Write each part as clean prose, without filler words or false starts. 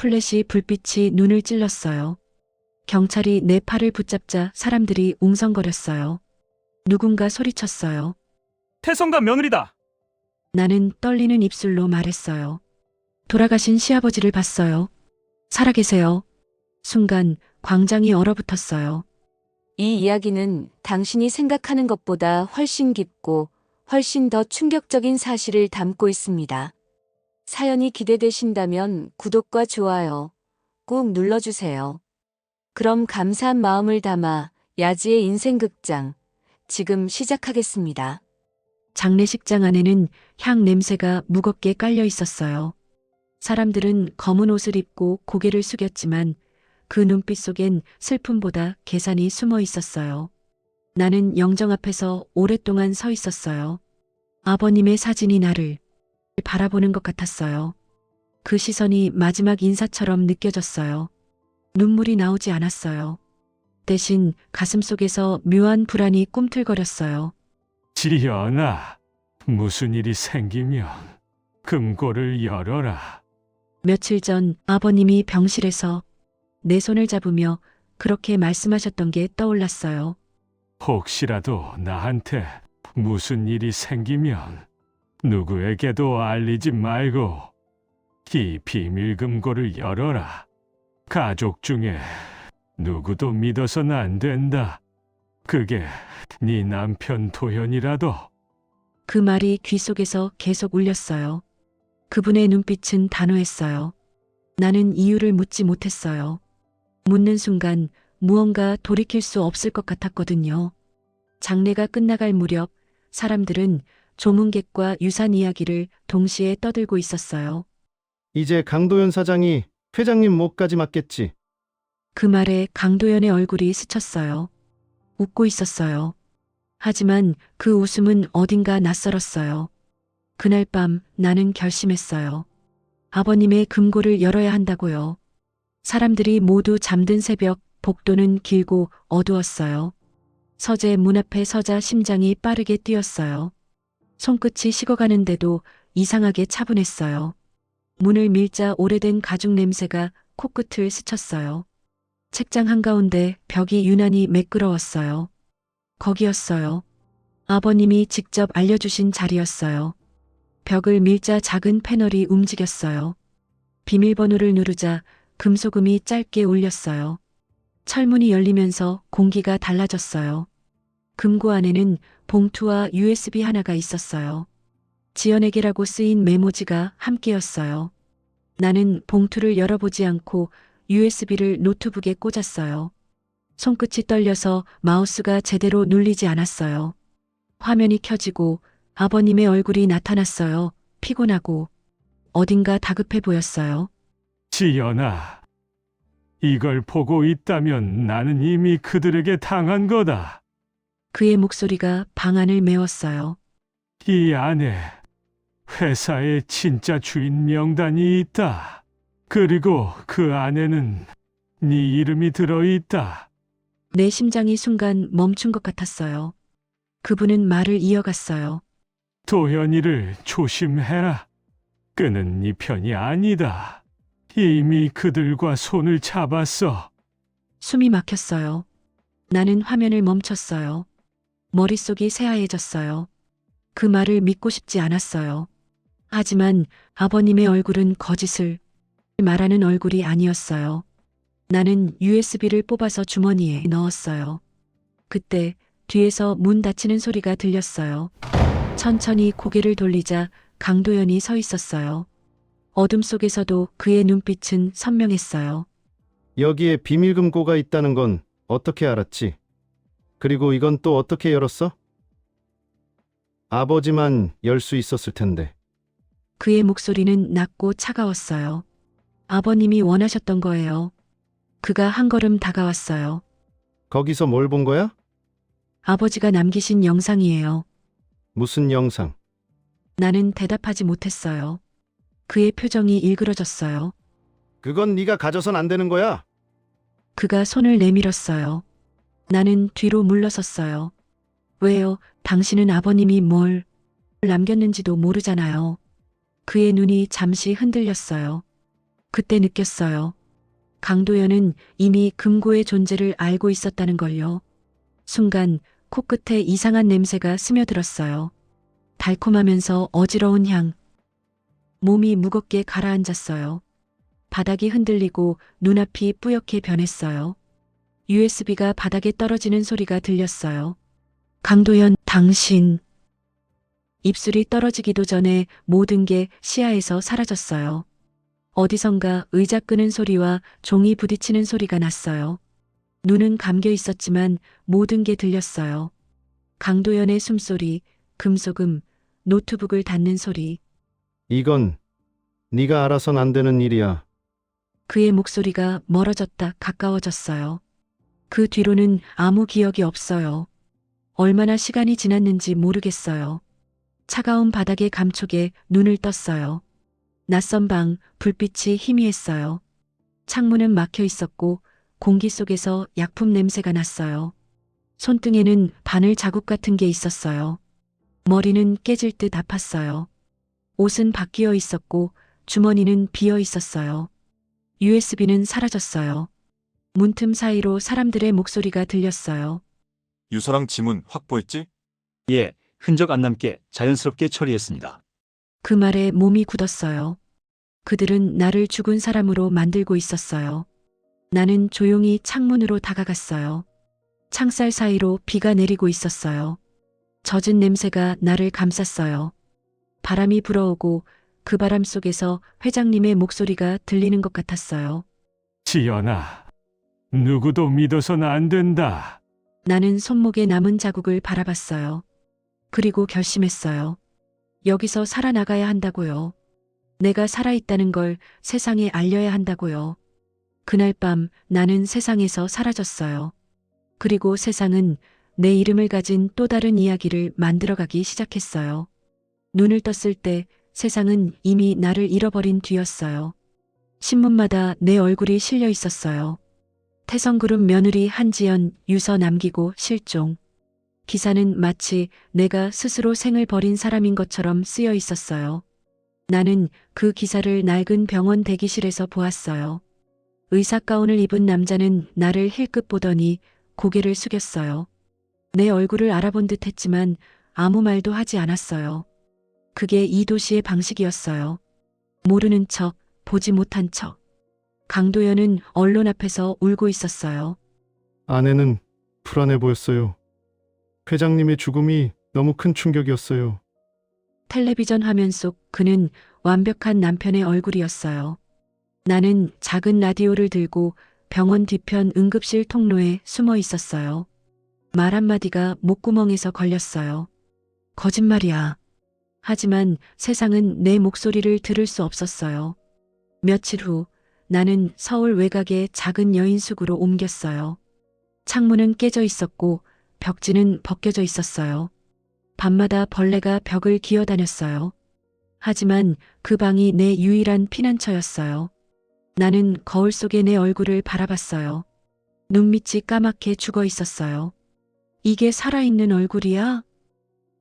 플래시 불빛이 눈을 찔렀어요. 경찰이 내 팔을 붙잡자 사람들이 웅성거렸어요. 누군가 소리쳤어요. 태성가 며느리다. 나는 떨리는 입술로 말했어요. 돌아가신 시아버지를 봤어요. 살아계세요. 순간 광장이 얼어붙었어요. 이 이야기는 당신이 생각하는 것보다 훨씬 깊고 훨씬 더 충격적인 사실을 담고 있습니다. 사연이 기대되신다면 구독과 좋아요 꾹 눌러주세요. 그럼 감사한 마음을 담아 야지의 인생극장 지금 시작하겠습니다. 장례식장 안에는 향 냄새가 무겁게 깔려 있었어요. 사람들은 검은 옷을 입고 고개를 숙였지만 그 눈빛 속엔 슬픔보다 계산이 숨어 있었어요. 나는 영정 앞에서 오랫동안 서 있었어요. 아버님의 사진이 나를 바라보는 것 같았어요. 그 시선이 마지막 인사처럼 느껴졌어요. 눈물이 나오지 않았어요. 대신 가슴속에서 묘한 불안이 꿈틀거렸어요. 지연아, 무슨 일이 생기면 금고를 열어라. 며칠 전 아버님이 병실에서 내 손을 잡으며 그렇게 말씀하셨던 게 떠올랐어요. 혹시라도 나한테 무슨 일이 생기면 누구에게도 알리지 말고 이 비밀 금고를 열어라. 가족 중에 누구도 믿어서는 안 된다. 그게 네 남편 도현이라도. 그 말이 귀 속에서 계속 울렸어요. 그분의 눈빛은 단호했어요. 나는 이유를 묻지 못했어요. 묻는 순간 무언가 돌이킬 수 없을 것 같았거든요. 장례가 끝나갈 무렵 사람들은 조문객과 유산 이야기를 동시에 떠들고 있었어요. 이제 강도현 사장이 회장님 목까지 맞겠지. 그 말에 강도연의 얼굴이 스쳤어요. 웃고 있었어요. 하지만 그 웃음은 어딘가 낯설었어요. 그날 밤 나는 결심했어요. 아버님의 금고를 열어야 한다고요. 사람들이 모두 잠든 새벽 복도는 길고 어두웠어요. 서재 문 앞에 서자 심장이 빠르게 뛰었어요. 손끝이 식어가는데도 이상하게 차분했어요. 문을 밀자 오래된 가죽 냄새가 코끝을 스쳤어요. 책장 한가운데 벽이 유난히 매끄러웠어요. 거기였어요. 아버님이 직접 알려주신 자리였어요. 벽을 밀자 작은 패널이 움직였어요. 비밀번호를 누르자 금소금이 짧게 울렸어요. 철문이 열리면서 공기가 달라졌어요. 금고 안에는 봉투와 USB 하나가 있었어요. 지연에게라고 쓰인 메모지가 함께였어요. 나는 봉투를 열어보지 않고 USB를 노트북에 꽂았어요. 손끝이 떨려서 마우스가 제대로 눌리지 않았어요. 화면이 켜지고 아버님의 얼굴이 나타났어요. 피곤하고 어딘가 다급해 보였어요. 지연아, 이걸 보고 있다면 나는 이미 그들에게 당한 거다. 그의 목소리가 방안을 메웠어요. 이 안에 회사의 진짜 주인 명단이 있다. 그리고 그 안에는 네 이름이 들어있다. 내 심장이 순간 멈춘 것 같았어요. 그분은 말을 이어갔어요. 도현이를 조심해라. 그는 네 편이 아니다. 이미 그들과 손을 잡았어. 숨이 막혔어요. 나는 화면을 멈췄어요. 머릿속이 새하얘졌어요. 그 말을 믿고 싶지 않았어요. 하지만 아버님의 얼굴은 거짓을 말하는 얼굴이 아니었어요. 나는 USB를 뽑아서 주머니에 넣었어요. 그때 뒤에서 문 닫히는 소리가 들렸어요. 천천히 고개를 돌리자 강도연이 서 있었어요. 어둠 속에서도 그의 눈빛은 선명했어요. 여기에 비밀 금고가 있다는 건 어떻게 알았지? 그리고 이건 또 어떻게 열었어? 아버지만 열 수 있었을 텐데. 그의 목소리는 낮고 차가웠어요. 아버님이 원하셨던 거예요. 그가 한 걸음 다가왔어요. 거기서 뭘 본 거야? 아버지가 남기신 영상이에요. 무슨 영상? 나는 대답하지 못했어요. 그의 표정이 일그러졌어요. 그건 네가 가져선 안 되는 거야. 그가 손을 내밀었어요. 나는 뒤로 물러섰어요. 왜요? 당신은 아버님이 뭘 남겼는지도 모르잖아요. 그의 눈이 잠시 흔들렸어요. 그때 느꼈어요. 강도연은 이미 금고의 존재를 알고 있었다는 걸요. 순간 코끝에 이상한 냄새가 스며들었어요. 달콤하면서 어지러운 향. 몸이 무겁게 가라앉았어요. 바닥이 흔들리고 눈앞이 뿌옇게 변했어요. USB가 바닥에 떨어지는 소리가 들렸어요. 강도연, 당신. 입술이 떨어지기도 전에 모든 게 시야에서 사라졌어요. 어디선가 의자 끄는 소리와 종이 부딪히는 소리가 났어요. 눈은 감겨 있었지만 모든 게 들렸어요. 강도연의 숨소리, 금속음, 노트북을 닫는 소리. 이건 네가 알아선 안 되는 일이야. 그의 목소리가 멀어졌다 가까워졌어요. 그 뒤로는 아무 기억이 없어요. 얼마나 시간이 지났는지 모르겠어요. 차가운 바닥의 감촉에 눈을 떴어요. 낯선 방, 불빛이 희미했어요. 창문은 막혀 있었고 공기 속에서 약품 냄새가 났어요. 손등에는 바늘 자국 같은 게 있었어요. 머리는 깨질 듯 아팠어요. 옷은 바뀌어 있었고 주머니는 비어 있었어요. USB는 사라졌어요. 문틈 사이로 사람들의 목소리가 들렸어요. 유서랑 지문 확보했지? 예, 흔적 안 남게 자연스럽게 처리했습니다. 그 말에 몸이 굳었어요. 그들은 나를 죽은 사람으로 만들고 있었어요. 나는 조용히 창문으로 다가갔어요. 창살 사이로 비가 내리고 있었어요. 젖은 냄새가 나를 감쌌어요. 바람이 불어오고 그 바람 속에서 회장님의 목소리가 들리는 것 같았어요. 지연아, 누구도 믿어선 안 된다. 나는 손목에 남은 자국을 바라봤어요. 그리고 결심했어요. 여기서 살아나가야 한다고요. 내가 살아있다는 걸 세상에 알려야 한다고요. 그날 밤 나는 세상에서 사라졌어요. 그리고 세상은 내 이름을 가진 또 다른 이야기를 만들어가기 시작했어요. 눈을 떴을 때 세상은 이미 나를 잃어버린 뒤였어요. 신문마다 내 얼굴이 실려 있었어요. 태성그룹 며느리 한지연 유서 남기고 실종. 기사는 마치 내가 스스로 생을 버린 사람인 것처럼 쓰여 있었어요. 나는 그 기사를 낡은 병원 대기실에서 보았어요. 의사 가운을 입은 남자는 나를 힐끗 보더니 고개를 숙였어요. 내 얼굴을 알아본 듯 했지만 아무 말도 하지 않았어요. 그게 이 도시의 방식이었어요. 모르는 척, 보지 못한 척. 강도연은 언론 앞에서 울고 있었어요. 아내는 불안해 보였어요. 회장님의 죽음이 너무 큰 충격이었어요. 텔레비전 화면 속 그는 완벽한 남편의 얼굴이었어요. 나는 작은 라디오를 들고 병원 뒤편 응급실 통로에 숨어 있었어요. 말 한마디가 목구멍에서 걸렸어요. 거짓말이야. 하지만 세상은 내 목소리를 들을 수 없었어요. 며칠 후 나는 서울 외곽의 작은 여인숙으로 옮겼어요. 창문은 깨져 있었고 벽지는 벗겨져 있었어요. 밤마다 벌레가 벽을 기어다녔어요. 하지만 그 방이 내 유일한 피난처였어요. 나는 거울 속에 내 얼굴을 바라봤어요. 눈밑이 까맣게 죽어 있었어요. 이게 살아있는 얼굴이야?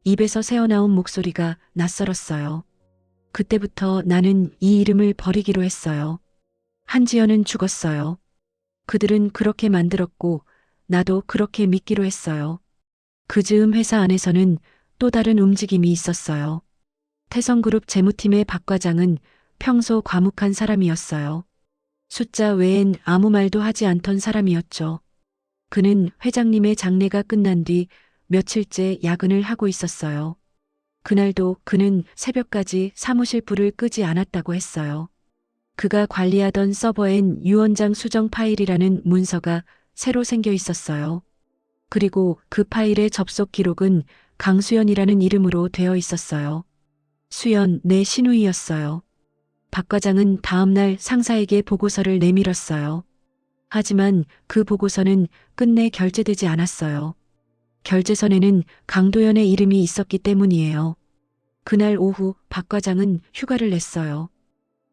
입에서 새어나온 목소리가 낯설었어요. 그때부터 나는 이 이름을 버리기로 했어요. 한지연은 죽었어요. 그들은 그렇게 만들었고 나도 그렇게 믿기로 했어요. 그 즈음 회사 안에서는 또 다른 움직임이 있었어요. 태성그룹 재무팀의 박 과장은 평소 과묵한 사람이었어요. 숫자 외엔 아무 말도 하지 않던 사람이었죠. 그는 회장님의 장례가 끝난 뒤 며칠째 야근을 하고 있었어요. 그날도 그는 새벽까지 사무실 불을 끄지 않았다고 했어요. 그가 관리하던 서버엔 유원장 수정 파일이라는 문서가 새로 생겨 있었어요. 그리고 그 파일의 접속 기록은 강수연이라는 이름으로 되어 있었어요. 수연, 내 시누이였어요. 박 과장은 다음날 상사에게 보고서를 내밀었어요. 하지만 그 보고서는 끝내 결제되지 않았어요. 결제선에는 강도연의 이름이 있었기 때문이에요. 그날 오후 박 과장은 휴가를 냈어요.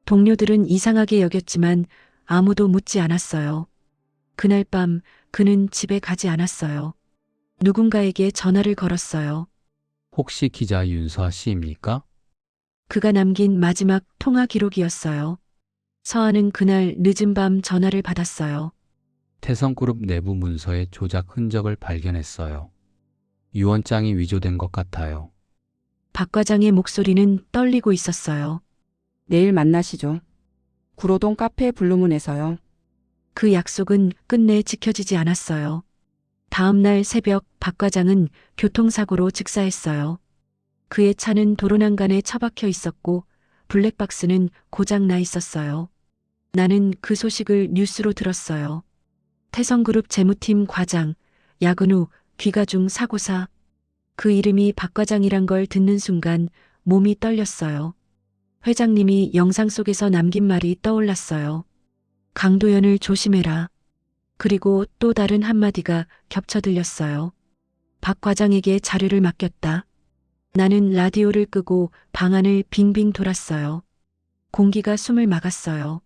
동료들은 이상하게 여겼지만 아무도 묻지 않았어요. 그날 밤 그는 집에 가지 않았어요. 누군가에게 전화를 걸었어요. 혹시 기자 윤서 씨입니까? 그가 남긴 마지막 통화 기록이었어요. 서아는 그날 늦은 밤 전화를 받았어요. 태성그룹 내부 문서의 조작 흔적을 발견했어요. 유언장이 위조된 것 같아요. 박 과장의 목소리는 떨리고 있었어요. 내일 만나시죠. 구로동 카페 블루문에서요. 그 약속은 끝내 지켜지지 않았어요. 다음 날 새벽 박 과장은 교통사고로 즉사했어요. 그의 차는 도로난간에 처박혀 있었고 블랙박스는 고장 나 있었어요. 나는 그 소식을 뉴스로 들었어요. 태성그룹 재무팀 과장, 야근 후 귀가 중 사고사. 그 이름이 박 과장이란 걸 듣는 순간 몸이 떨렸어요. 회장님이 영상 속에서 남긴 말이 떠올랐어요. 강도연을 조심해라. 그리고 또 다른 한마디가 겹쳐 들렸어요. 박 과장에게 자료를 맡겼다. 나는 라디오를 끄고 방 안을 빙빙 돌았어요. 공기가 숨을 막았어요.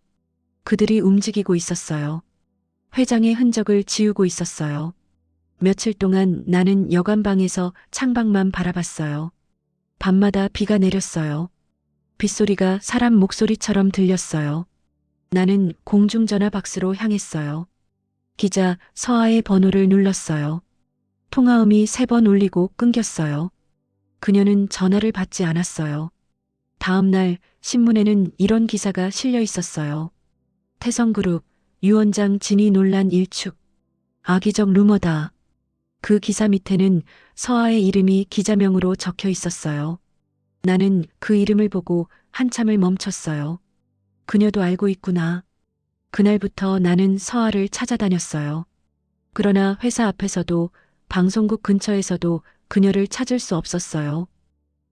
그들이 움직이고 있었어요. 회장의 흔적을 지우고 있었어요. 며칠 동안 나는 여관방에서 창밖만 바라봤어요. 밤마다 비가 내렸어요. 빗소리가 사람 목소리처럼 들렸어요. 나는 공중전화 박스로 향했어요. 기자 서아의 번호를 눌렀어요. 통화음이 3번 울리고 끊겼어요. 그녀는 전화를 받지 않았어요. 다음 날 신문에는 이런 기사가 실려 있었어요. 태성그룹 유원장 진위 논란 일축. 악의적 루머다. 그 기사 밑에는 서아의 이름이 기자명으로 적혀 있었어요. 나는 그 이름을 보고 한참을 멈췄어요. 그녀도 알고 있구나. 그날부터 나는 서아를 찾아다녔어요. 그러나 회사 앞에서도 방송국 근처에서도 그녀를 찾을 수 없었어요.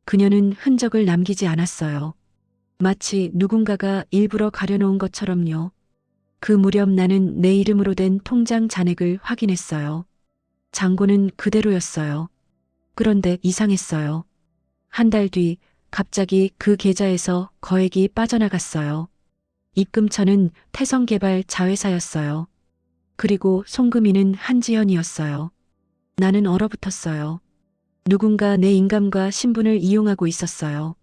그녀는 흔적을 남기지 않았어요. 마치 누군가가 일부러 가려놓은 것처럼요. 그 무렵 나는 내 이름으로 된 통장 잔액을 확인했어요. 잔고는 그대로였어요. 그런데 이상했어요. 한 달 뒤 갑자기 그 계좌에서 거액이 빠져나갔어요. 입금처는 태성개발 자회사였어요. 그리고 송금인은 한지연이었어요. 나는 얼어붙었어요. 누군가 내 인감과 신분을 이용하고 있었어요.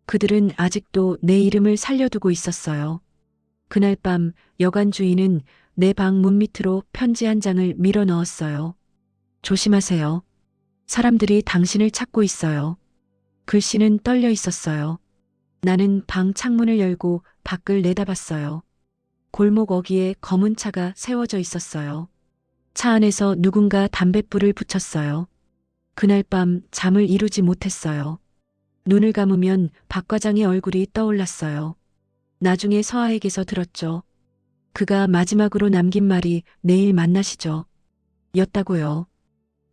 그들은 아직도 내 이름을 살려두고 있었어요. 그날 밤 여관 주인은 내 방 문 밑으로 편지 한 장을 밀어 넣었어요. 조심하세요. 사람들이 당신을 찾고 있어요. 글씨는 떨려 있었어요. 나는 방 창문을 열고 밖을 내다봤어요. 골목 어귀에 검은 차가 세워져 있었어요. 차 안에서 누군가 담뱃불을 붙였어요. 그날 밤 잠을 이루지 못했어요. 눈을 감으면 박 과장의 얼굴이 떠올랐어요. 나중에 서아에게서 들었죠. 그가 마지막으로 남긴 말이 내일 만나시죠. 였다고요.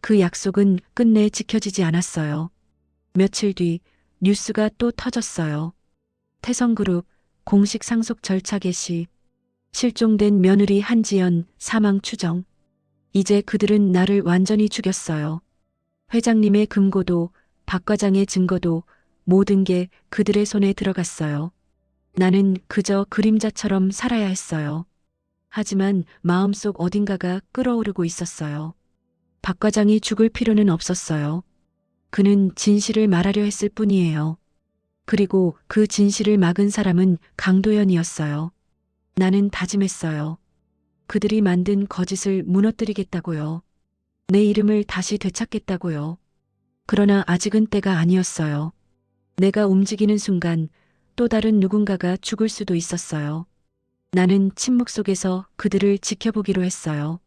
그 약속은 끝내 지켜지지 않았어요. 며칠 뒤 뉴스가 또 터졌어요. 태성그룹 공식 상속 절차 개시. 실종된 며느리 한지연 사망 추정. 이제 그들은 나를 완전히 죽였어요. 회장님의 금고도 박 과장의 증거도 모든 게 그들의 손에 들어갔어요. 나는 그저 그림자처럼 살아야 했어요. 하지만 마음속 어딘가가 끓어오르고 있었어요. 박 과장이 죽을 필요는 없었어요. 그는 진실을 말하려 했을 뿐이에요. 그리고 그 진실을 막은 사람은 강도연이었어요. 나는 다짐했어요. 그들이 만든 거짓을 무너뜨리겠다고요. 내 이름을 다시 되찾겠다고요. 그러나 아직은 때가 아니었어요. 내가 움직이는 순간 또 다른 누군가가 죽을 수도 있었어요. 나는 침묵 속에서 그들을 지켜보기로 했어요.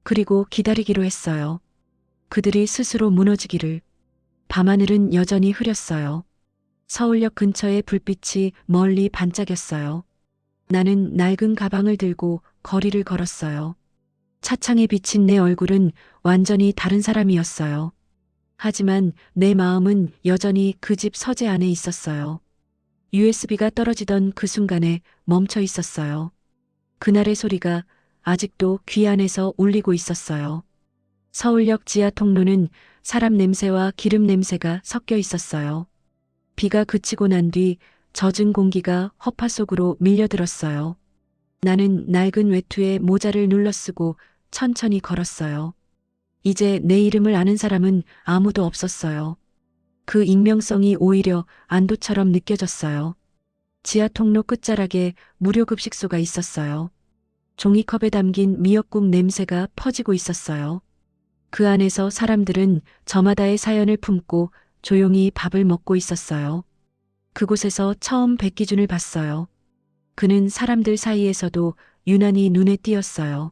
그리고 기다리기로 했어요. 그들이 스스로 무너지기를. 밤하늘은 여전히 흐렸어요. 서울역 근처의 불빛이 멀리 반짝였어요. 나는 낡은 가방을 들고 거리를 걸었어요. 차창에 비친 내 얼굴은 완전히 다른 사람이었어요. 하지만 내 마음은 여전히 그 집 서재 안에 있었어요. USB가 떨어지던 그 순간에 멈춰 있었어요. 그날의 소리가 아직도 귀 안에서 울리고 있었어요. 서울역 지하 통로는 사람 냄새와 기름 냄새가 섞여 있었어요. 비가 그치고 난 뒤 젖은 공기가 허파 속으로 밀려들었어요. 나는 낡은 외투에 모자를 눌러쓰고 천천히 걸었어요. 이제 내 이름을 아는 사람은 아무도 없었어요. 그 익명성이 오히려 안도처럼 느껴졌어요. 지하 통로 끝자락에 무료 급식소가 있었어요. 종이컵에 담긴 미역국 냄새가 퍼지고 있었어요. 그 안에서 사람들은 저마다의 사연을 품고 조용히 밥을 먹고 있었어요. 그곳에서 처음 백기준을 봤어요. 그는 사람들 사이에서도 유난히 눈에 띄었어요.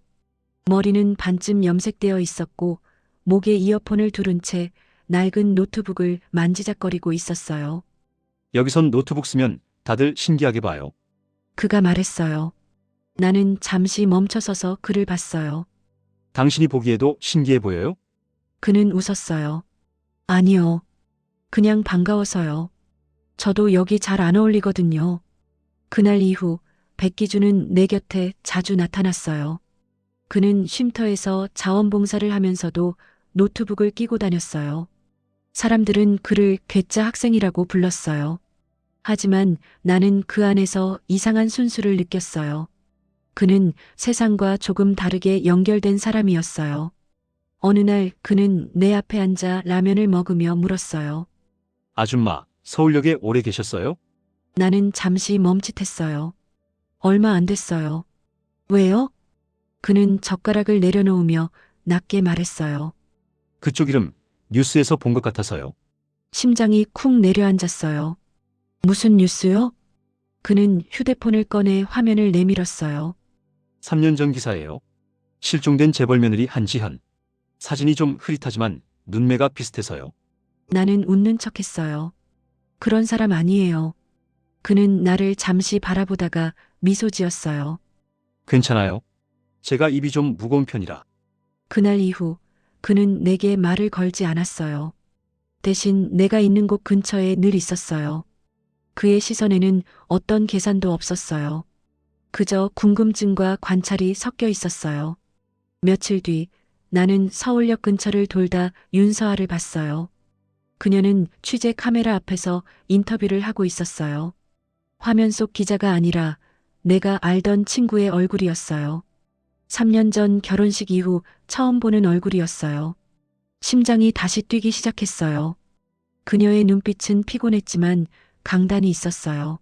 머리는 반쯤 염색되어 있었고 목에 이어폰을 두른 채 낡은 노트북을 만지작거리고 있었어요. 여기선 노트북 쓰면 다들 신기하게 봐요. 그가 말했어요. 나는 잠시 멈춰서서 그를 봤어요. 당신이 보기에도 신기해 보여요? 그는 웃었어요. 아니요. 그냥 반가워서요. 저도 여기 잘 안 어울리거든요. 그날 이후 백기준은 내 곁에 자주 나타났어요. 그는 쉼터에서 자원봉사를 하면서도 노트북을 끼고 다녔어요. 사람들은 그를 괴짜 학생이라고 불렀어요. 하지만 나는 그 안에서 이상한 순수를 느꼈어요. 그는 세상과 조금 다르게 연결된 사람이었어요. 어느 날 그는 내 앞에 앉아 라면을 먹으며 물었어요. 아줌마, 서울역에 오래 계셨어요? 나는 잠시 멈칫했어요. 얼마 안 됐어요. 왜요? 그는 젓가락을 내려놓으며 낮게 말했어요. 그쪽 이름 뉴스에서 본 것 같아서요. 심장이 쿵 내려앉았어요. 무슨 뉴스요? 그는 휴대폰을 꺼내 화면을 내밀었어요. 3년 전 기사예요. 실종된 재벌 며느리 한지현. 사진이 좀 흐릿하지만 눈매가 비슷해서요. 나는 웃는 척했어요. 그런 사람 아니에요. 그는 나를 잠시 바라보다가 미소 지었어요. 괜찮아요. 제가 입이 좀 무거운 편이라. 그날 이후 그는 내게 말을 걸지 않았어요. 대신 내가 있는 곳 근처에 늘 있었어요. 그의 시선에는 어떤 계산도 없었어요. 그저 궁금증과 관찰이 섞여 있었어요. 며칠 뒤 나는 서울역 근처를 돌다 윤서아를 봤어요. 그녀는 취재 카메라 앞에서 인터뷰를 하고 있었어요. 화면 속 기자가 아니라 내가 알던 친구의 얼굴이었어요. 3년 전 결혼식 이후 처음 보는 얼굴이었어요. 심장이 다시 뛰기 시작했어요. 그녀의 눈빛은 피곤했지만 강단이 있었어요.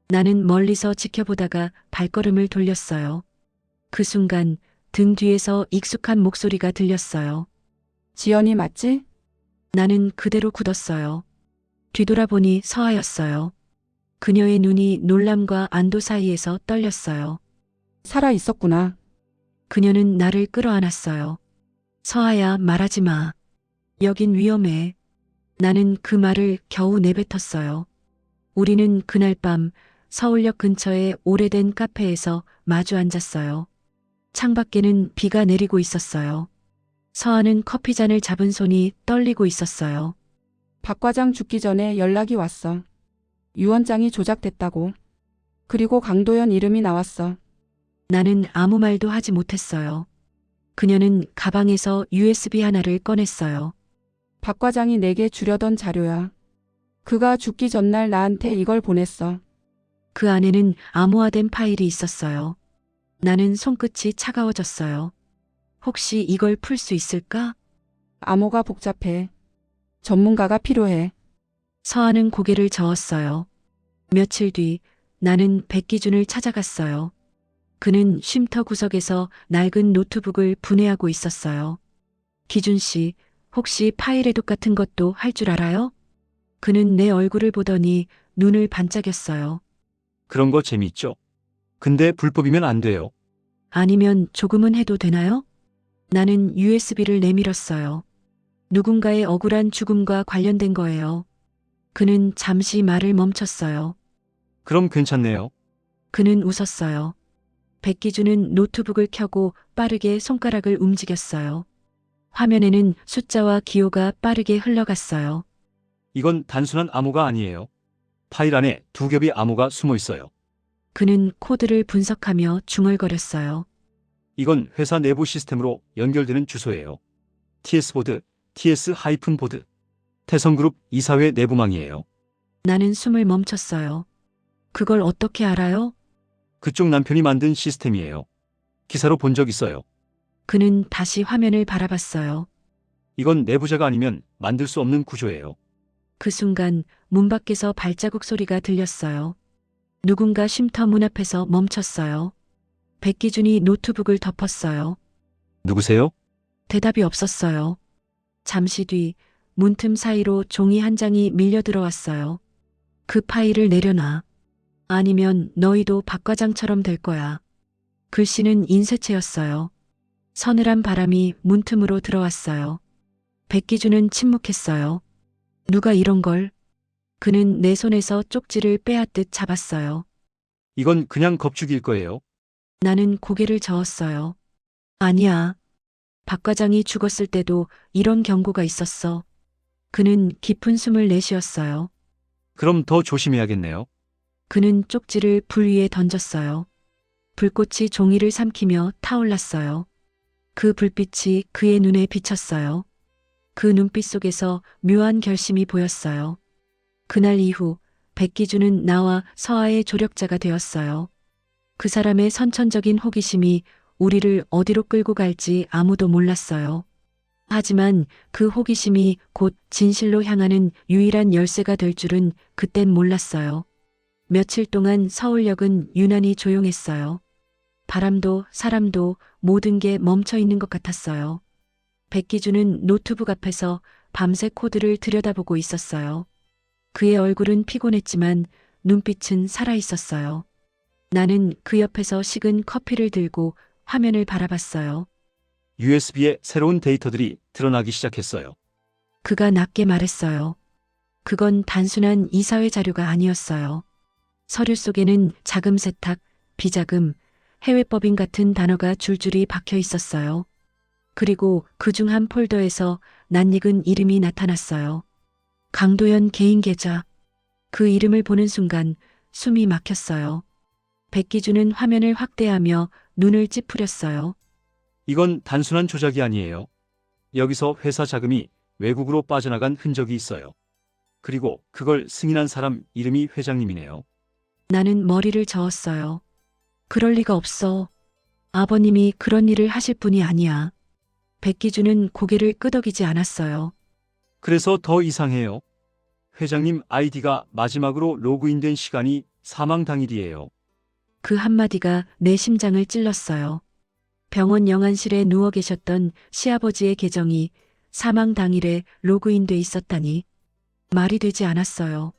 나는 멀리서 지켜보다가 발걸음을 돌렸어요. 그 순간 등 뒤에서 익숙한 목소리가 들렸어요. 지연이 맞지? 나는 그대로 굳었어요. 뒤돌아보니 서아였어요. 그녀의 눈이 놀람과 안도 사이에서 떨렸어요. 살아 있었구나. 그녀는 나를 끌어안았어요. 서아야, 말하지 마. 여긴 위험해. 나는 그 말을 겨우 내뱉었어요. 우리는 그날 밤 서울역 근처의 오래된 카페에서 마주 앉았어요. 창밖에는 비가 내리고 있었어요. 서아는 커피잔을 잡은 손이 떨리고 있었어요. 박 과장 죽기 전에 연락이 왔어. 유 원장이 조작됐다고. 그리고 강도연 이름이 나왔어. 나는 아무 말도 하지 못했어요. 그녀는 가방에서 USB 하나를 꺼냈어요. 박 과장이 내게 주려던 자료야. 그가 죽기 전날 나한테 이걸 보냈어. 그 안에는 암호화된 파일이 있었어요. 나는 손끝이 차가워졌어요. 혹시 이걸 풀 수 있을까? 암호가 복잡해. 전문가가 필요해. 서아는 고개를 저었어요. 며칠 뒤 나는 백기준을 찾아갔어요. 그는 쉼터 구석에서 낡은 노트북을 분해하고 있었어요. 기준 씨, 혹시 파일 해독 같은 것도 할 줄 알아요? 그는 내 얼굴을 보더니 눈을 반짝였어요. 그런 거 재미있죠? 근데 불법이면 안 돼요. 아니면 조금은 해도 되나요? 나는 USB를 내밀었어요. 누군가의 억울한 죽음과 관련된 거예요. 그는 잠시 말을 멈췄어요. 그럼 괜찮네요. 그는 웃었어요. 백기준은 노트북을 켜고 빠르게 손가락을 움직였어요. 화면에는 숫자와 기호가 빠르게 흘러갔어요. 이건 단순한 암호가 아니에요. 파일 안에 두 겹의 암호가 숨어 있어요. 그는 코드를 분석하며 중얼거렸어요. 이건 회사 내부 시스템으로 연결되는 주소예요. TS보드, TS-보드. 태성그룹 이사회 내부망이에요. 나는 숨을 멈췄어요. 그걸 어떻게 알아요? 그쪽 남편이 만든 시스템이에요. 기사로 본 적 있어요. 그는 다시 화면을 바라봤어요. 이건 내부자가 아니면 만들 수 없는 구조예요. 그 순간 문 밖에서 발자국 소리가 들렸어요. 누군가 쉼터 문 앞에서 멈췄어요. 백기준이 노트북을 덮었어요. 누구세요? 대답이 없었어요. 잠시 뒤 문틈 사이로 종이 한 장이 밀려 들어왔어요. 그 파일을 내려놔. 아니면 너희도 박 과장처럼 될 거야. 글씨는 인쇄체였어요. 서늘한 바람이 문틈으로 들어왔어요. 백기준은 침묵했어요. 누가 이런 걸? 그는 내 손에서 쪽지를 빼앗듯 잡았어요. 이건 그냥 겁죽일 거예요. 나는 고개를 저었어요. 아니야. 박 과장이 죽었을 때도 이런 경고가 있었어. 그는 깊은 숨을 내쉬었어요. 그럼 더 조심해야겠네요. 그는 쪽지를 불 위에 던졌어요. 불꽃이 종이를 삼키며 타올랐어요. 그 불빛이 그의 눈에 비쳤어요. 그 눈빛 속에서 묘한 결심이 보였어요. 그날 이후 백기준은 나와 서아의 조력자가 되었어요. 그 사람의 선천적인 호기심이 우리를 어디로 끌고 갈지 아무도 몰랐어요. 하지만 그 호기심이 곧 진실로 향하는 유일한 열쇠가 될 줄은 그땐 몰랐어요. 며칠 동안 서울역은 유난히 조용했어요. 바람도 사람도 모든 게 멈춰 있는 것 같았어요. 백기준은 노트북 앞에서 밤새 코드를 들여다보고 있었어요. 그의 얼굴은 피곤했지만 눈빛은 살아 있었어요. 나는 그 옆에서 식은 커피를 들고 화면을 바라봤어요. USB에 새로운 데이터들이 드러나기 시작했어요. 그가 낮게 말했어요. 그건 단순한 이사회 자료가 아니었어요. 서류 속에는 자금 세탁, 비자금, 해외법인 같은 단어가 줄줄이 박혀 있었어요. 그리고 그중 한 폴더에서 낯익은 이름이 나타났어요. 강도연 개인 계좌. 그 이름을 보는 순간 숨이 막혔어요. 백기준은 화면을 확대하며 눈을 찌푸렸어요. 이건 단순한 조작이 아니에요. 여기서 회사 자금이 외국으로 빠져나간 흔적이 있어요. 그리고 그걸 승인한 사람 이름이 회장님이네요. 나는 머리를 저었어요. 그럴 리가 없어. 아버님이 그런 일을 하실 분이 아니야. 백기준은 고개를 끄덕이지 않았어요. 그래서 더 이상해요. 회장님 아이디가 마지막으로 로그인된 시간이 사망 당일이에요. 그 한마디가 내 심장을 찔렀어요. 병원 영안실에 누워 계셨던 시아버지의 계정이 사망 당일에 로그인돼 있었다니. 말이 되지 않았어요.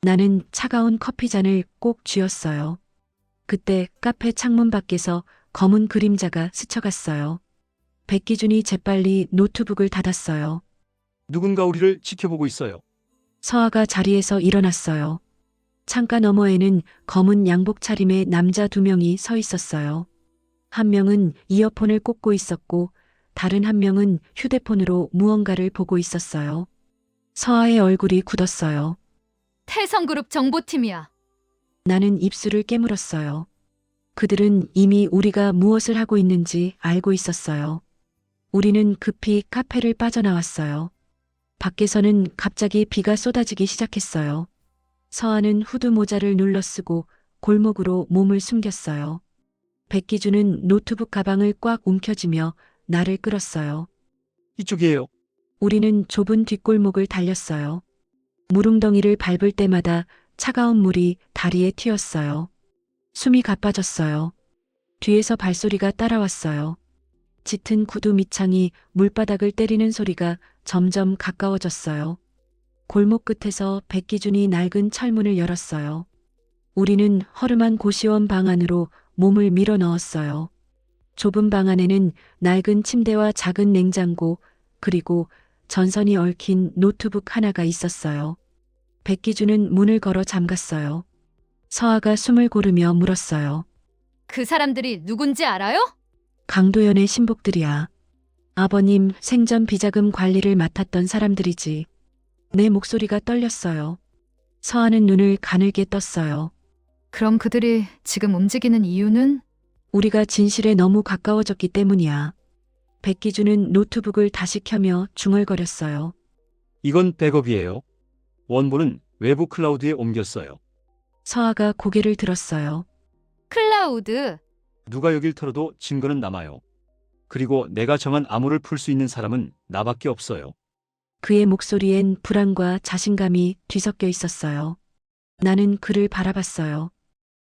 나는 차가운 커피잔을 꼭 쥐었어요. 그때 카페 창문 밖에서 검은 그림자가 스쳐갔어요. 백기준이 재빨리 노트북을 닫았어요. 누군가 우리를 지켜보고 있어요. 서아가 자리에서 일어났어요. 창가 너머에는 검은 양복 차림의 남자 2명이 서 있었어요. 한 명은 이어폰을 꽂고 있었고 다른 한 명은 휴대폰으로 무언가를 보고 있었어요. 서아의 얼굴이 굳었어요. 태성그룹 정보팀이야. 나는 입술을 깨물었어요. 그들은 이미 우리가 무엇을 하고 있는지 알고 있었어요. 우리는 급히 카페를 빠져나왔어요. 밖에서는 갑자기 비가 쏟아지기 시작했어요. 서아는 후드 모자를 눌러쓰고 골목으로 몸을 숨겼어요. 백기준은 노트북 가방을 꽉 움켜쥐며 나를 끌었어요. 이쪽이에요. 우리는 좁은 뒷골목을 달렸어요. 무릉덩이를 밟을 때마다 차가운 물이 다리에 튀었어요. 숨이 가빠졌어요. 뒤에서 발소리가 따라왔어요. 짙은 구두 밑창이 물바닥을 때리는 소리가 점점 가까워졌어요. 골목 끝에서 백기준이 낡은 철문을 열었어요. 우리는 허름한 고시원 방 안으로 몸을 밀어 넣었어요. 좁은 방 안에는 낡은 침대와 작은 냉장고, 그리고 전선이 얽힌 노트북 하나가 있었어요. 백기준은 문을 걸어 잠갔어요. 서아가 숨을 고르며 물었어요. 그 사람들이 누군지 알아요? 강도연의 신복들이야. 아버님 생전 비자금 관리를 맡았던 사람들이지. 내 목소리가 떨렸어요. 서아는 눈을 가늘게 떴어요. 그럼 그들이 지금 움직이는 이유는? 우리가 진실에 너무 가까워졌기 때문이야. 백기준은 노트북을 다시 켜며 중얼거렸어요. 이건 백업이에요. 원본은 외부 클라우드에 옮겼어요. 서아가 고개를 들었어요. 클라우드. 누가 여길 털어도 증거는 남아요. 그리고 내가 정한 암호를 풀 수 있는 사람은 나밖에 없어요. 그의 목소리엔 불안과 자신감이 뒤섞여 있었어요. 나는 그를 바라봤어요.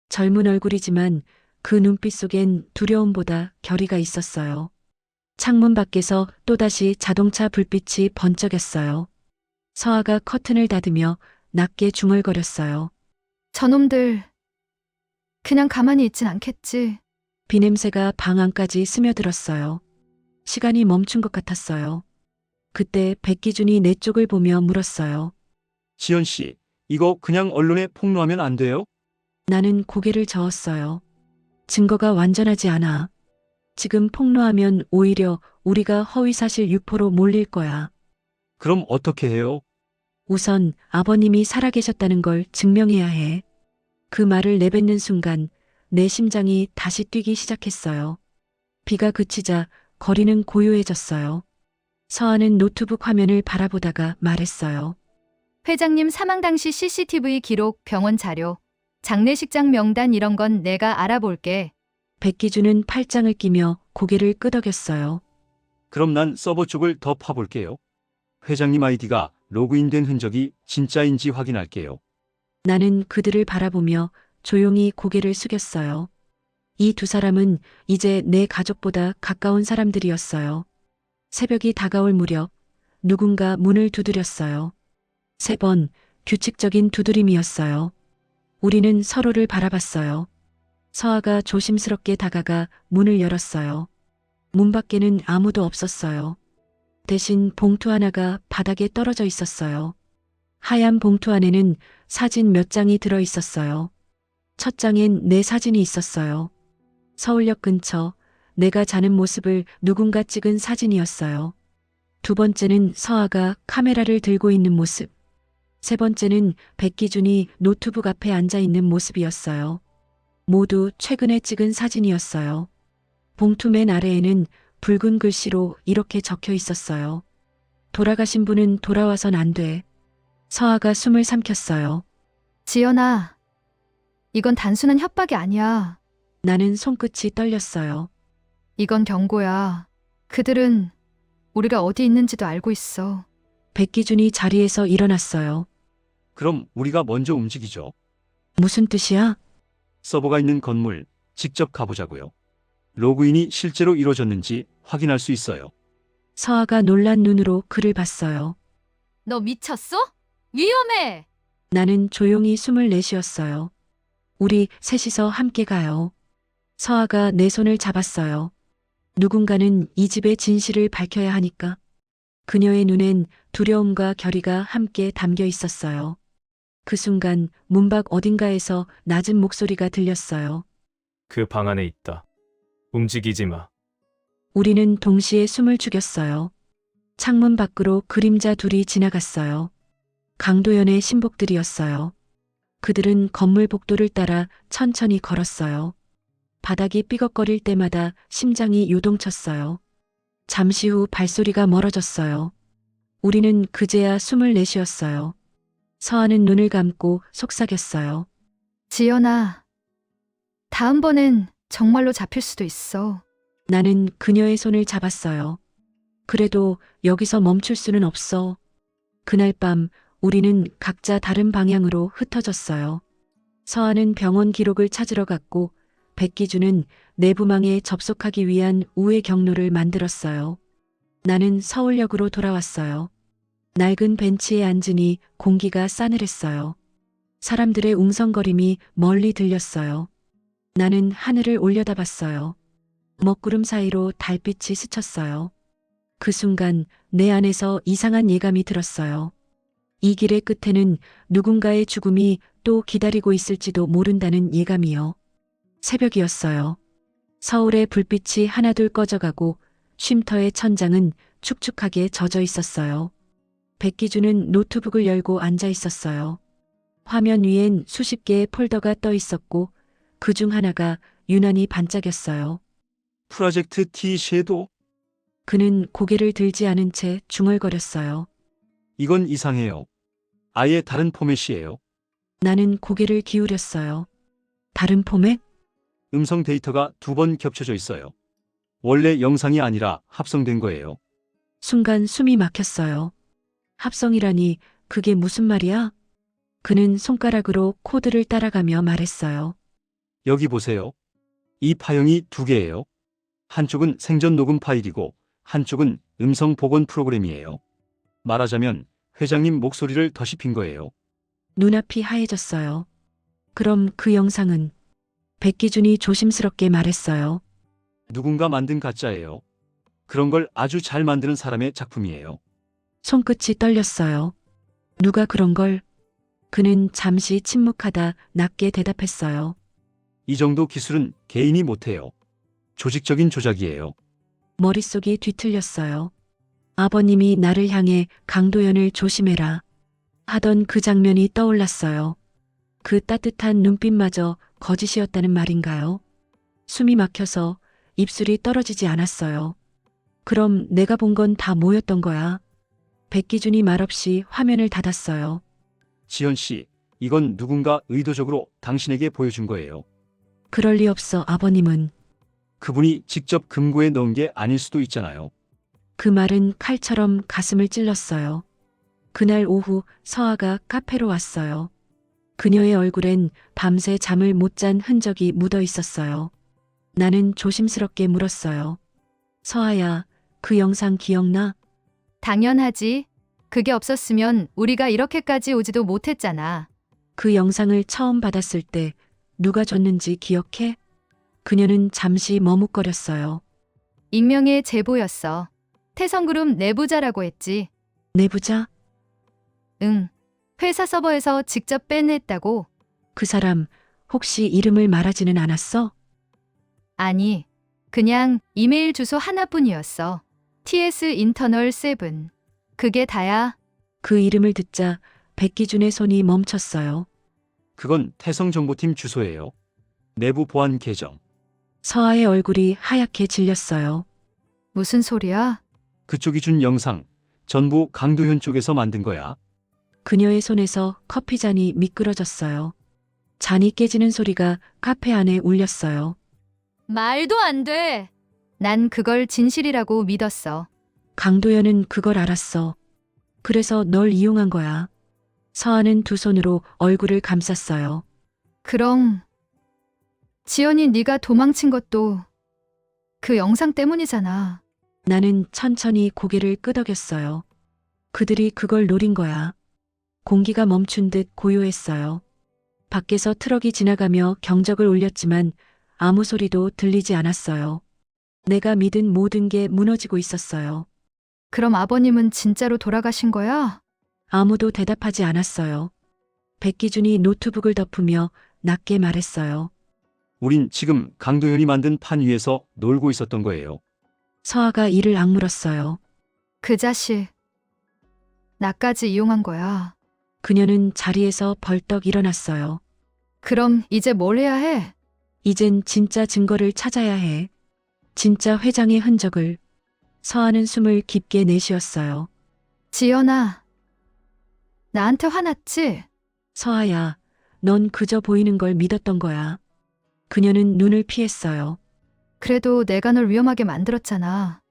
젊은 얼굴이지만 그 눈빛 속엔 두려움보다 결의가 있었어요. 창문 밖에서 또다시 자동차 불빛이 번쩍였어요. 서아가 커튼을 닫으며 낮게 중얼거렸어요. 저놈들 그냥 가만히 있진 않겠지. 비냄새가 방 안까지 스며들었어요. 시간이 멈춘 것 같았어요. 그때 백기준이 내 쪽을 보며 물었어요. 지연 씨, 이거 그냥 언론에 폭로하면 안 돼요? 나는 고개를 저었어요. 증거가 완전하지 않아. 지금 폭로하면 오히려 우리가 허위사실 유포로 몰릴 거야. 그럼 어떻게 해요? 우선 아버님이 살아계셨다는 걸 증명해야 해. 그 말을 내뱉는 순간 내 심장이 다시 뛰기 시작했어요. 비가 그치자 거리는 고요해졌어요. 서아는 노트북 화면을 바라보다가 말했어요. 회장님 사망 당시 CCTV 기록, 병원 자료, 장례식장 명단 이런 건 내가 알아볼게. 백기준은 팔짱을 끼며 고개를 끄덕였어요. 그럼 난 서버 쪽을 더 파볼게요. 회장님 아이디가 로그인된 흔적이 진짜인지 확인할게요. 나는 그들을 바라보며 조용히 고개를 숙였어요. 이 두 사람은 이제 내 가족보다 가까운 사람들이었어요. 새벽이 다가올 무렵 누군가 문을 두드렸어요. 3번, 규칙적인 두드림이었어요. 우리는 서로를 바라봤어요. 서아가 조심스럽게 다가가 문을 열었어요. 문 밖에는 아무도 없었어요. 대신 봉투 하나가 바닥에 떨어져 있었어요. 하얀 봉투 안에는 사진 몇 장이 들어 있었어요. 첫 장엔 내 사진이 있었어요. 서울역 근처 내가 자는 모습을 누군가 찍은 사진이었어요. 두 번째는 서아가 카메라를 들고 있는 모습. 세 번째는 백기준이 노트북 앞에 앉아 있는 모습이었어요. 모두 최근에 찍은 사진이었어요. 봉투 맨 아래에는 붉은 글씨로 이렇게 적혀 있었어요. 돌아가신 분은 돌아와선 안 돼. 서아가 숨을 삼켰어요. 지연아, 이건 단순한 협박이 아니야. 나는 손끝이 떨렸어요. 이건 경고야. 그들은 우리가 어디 있는지도 알고 있어. 백기준이 자리에서 일어났어요. 그럼 우리가 먼저 움직이죠. 무슨 뜻이야? 서버가 있는 건물 직접 가보자고요. 로그인이 실제로 이루어졌는지 확인할 수 있어요. 서아가 놀란 눈으로 그를 봤어요. 너 미쳤어? 위험해! 나는 조용히 숨을 내쉬었어요. 우리 셋이서 함께 가요. 서아가 내 손을 잡았어요. 누군가는 이 집의 진실을 밝혀야 하니까. 그녀의 눈엔 두려움과 결의가 함께 담겨 있었어요. 그 순간 문밖 어딘가에서 낮은 목소리가 들렸어요. 그 방 안에 있다. 움직이지 마. 우리는 동시에 숨을 죽였어요. 창문 밖으로 그림자 둘이 지나갔어요. 강도연의 신복들이었어요. 그들은 건물 복도를 따라 천천히 걸었어요. 바닥이 삐걱거릴 때마다 심장이 요동쳤어요. 잠시 후 발소리가 멀어졌어요. 우리는 그제야 숨을 내쉬었어요. 서아는 눈을 감고 속삭였어요. 지연아, 다음번엔 정말로 잡힐 수도 있어. 나는 그녀의 손을 잡았어요. 그래도 여기서 멈출 수는 없어. 그날 밤 우리는 각자 다른 방향으로 흩어졌어요. 서아는 병원 기록을 찾으러 갔고 백기준은 내부망에 접속하기 위한 우회 경로를 만들었어요. 나는 서울역으로 돌아왔어요. 낡은 벤치에 앉으니 공기가 싸늘했어요. 사람들의 웅성거림이 멀리 들렸어요. 나는 하늘을 올려다봤어요. 먹구름 사이로 달빛이 스쳤어요. 그 순간 내 안에서 이상한 예감이 들었어요. 이 길의 끝에는 누군가의 죽음이 또 기다리고 있을지도 모른다는 예감이요. 새벽이었어요. 서울의 불빛이 하나둘 꺼져가고 쉼터의 천장은 축축하게 젖어 있었어요. 백기준은 노트북을 열고 앉아 있었어요. 화면 위엔 수십 개의 폴더가 떠 있었고 그 중 하나가 유난히 반짝였어요. 프로젝트 T 섀도우? 그는 고개를 들지 않은 채 중얼거렸어요. 이건 이상해요. 아예 다른 포맷이에요. 나는 고개를 기울였어요. 다른 포맷? 음성 데이터가 2번 겹쳐져 있어요. 원래 영상이 아니라 합성된 거예요. 순간 숨이 막혔어요. 합성이라니 그게 무슨 말이야? 그는 손가락으로 코드를 따라가며 말했어요. 여기 보세요. 이 파형이 두 개예요. 한쪽은 생전 녹음 파일이고 한쪽은 음성 복원 프로그램이에요. 말하자면 회장님 목소리를 더씹힌 거예요. 눈앞이 하얘졌어요. 그럼 그 영상은? 백기준이 조심스럽게 말했어요. 누군가 만든 가짜예요. 그런 걸 아주 잘 만드는 사람의 작품이에요. 손끝이 떨렸어요. 누가 그런 걸? 그는 잠시 침묵하다 낮게 대답했어요. 이 정도 기술은 개인이 못해요. 조직적인 조작이에요. 머릿속이 뒤틀렸어요. 아버님이 나를 향해 강도연을 조심해라 하던 그 장면이 떠올랐어요. 그 따뜻한 눈빛마저 거짓이었다는 말인가요? 숨이 막혀서 입술이 떨어지지 않았어요. 그럼 내가 본 건 다 뭐였던 거야? 백기준이 말없이 화면을 닫았어요. 지연 씨, 이건 누군가 의도적으로 당신에게 보여준 거예요. 그럴 리 없어, 아버님은. 그분이 직접 금고에 넣은 게 아닐 수도 있잖아요. 그 말은 칼처럼 가슴을 찔렀어요. 그날 오후 서아가 카페로 왔어요. 그녀의 얼굴엔 밤새 잠을 못 잔 흔적이 묻어 있었어요. 나는 조심스럽게 물었어요. 서아야, 그 영상 기억나? 당연하지. 그게 없었으면 우리가 이렇게까지 오지도 못했잖아. 그 영상을 처음 받았을 때 누가 줬는지 기억해? 그녀는 잠시 머뭇거렸어요. 익명의 제보였어. 태성그룹 내부자라고 했지. 내부자? 응. 회사 서버에서 직접 빼냈다고. 그 사람 혹시 이름을 말하지는 않았어? 아니, 그냥 이메일 주소 하나뿐이었어. TS 인터널 7. 그게 다야. 그 이름을 듣자 백기준의 손이 멈췄어요. 그건 태성정보팀 주소예요. 내부 보안 계정. 서아의 얼굴이 하얗게 질렸어요. 무슨 소리야? 그쪽이 준 영상 전부 강도현 쪽에서 만든 거야. 그녀의 손에서 커피잔이 미끄러졌어요. 잔이 깨지는 소리가 카페 안에 울렸어요. 말도 안 돼. 난 그걸 진실이라고 믿었어. 강도연은 그걸 알았어. 그래서 널 이용한 거야. 서아는 두 손으로 얼굴을 감쌌어요. 그럼 지연이 네가 도망친 것도 그 영상 때문이잖아. 나는 천천히 고개를 끄덕였어요. 그들이 그걸 노린 거야. 공기가 멈춘 듯 고요했어요. 밖에서 트럭이 지나가며 경적을 울렸지만 아무 소리도 들리지 않았어요. 내가 믿은 모든 게 무너지고 있었어요. 그럼 아버님은 진짜로 돌아가신 거야? 아무도 대답하지 않았어요. 백기준이 노트북을 덮으며 낮게 말했어요. 우린 지금 강도현이 만든 판 위에서 놀고 있었던 거예요. 서아가 이를 악물었어요. 그 자식. 나까지 이용한 거야. 그녀는 자리에서 벌떡 일어났어요. 그럼 이제 뭘 해야 해? 이젠 진짜 증거를 찾아야 해. 진짜 회장의 흔적을. 서아는 숨을 깊게 내쉬었어요. 지연아. 나한테 화났지? 서아야, 넌 그저 보이는 걸 믿었던 거야. 그녀는 눈을 피했어요. 그래도 내가 널 위험하게 만들었잖아.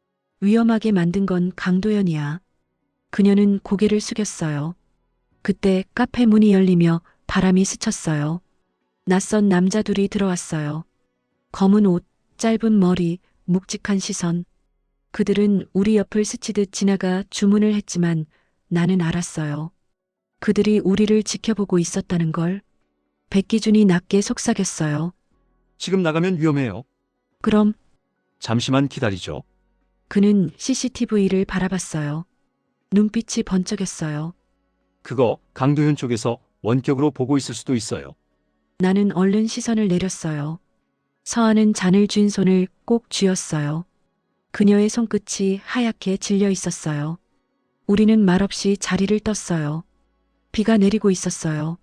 위험하게 만든 건 강도연이야. 그녀는 고개를 숙였어요. 그때 카페 문이 열리며 바람이 스쳤어요. 낯선 남자 둘이 들어왔어요. 검은 옷, 짧은 머리, 묵직한 시선. 그들은 우리 옆을 스치듯 지나가 주문을 했지만 나는 알았어요. 그들이 우리를 지켜보고 있었다는 걸. 백기준이 낮게 속삭였어요. 지금 나가면 위험해요. 그럼 잠시만 기다리죠. 그는 CCTV를 바라봤어요. 눈빛이 번쩍였어요. 그거 강도현 쪽에서 원격으로 보고 있을 수도 있어요. 나는 얼른 시선을 내렸어요. 서아는 잔을 쥔 손을 꼭 쥐었어요. 그녀의 손끝이 하얗게 질려 있었어요. 우리는 말없이 자리를 떴어요. 비가 내리고 있었어요.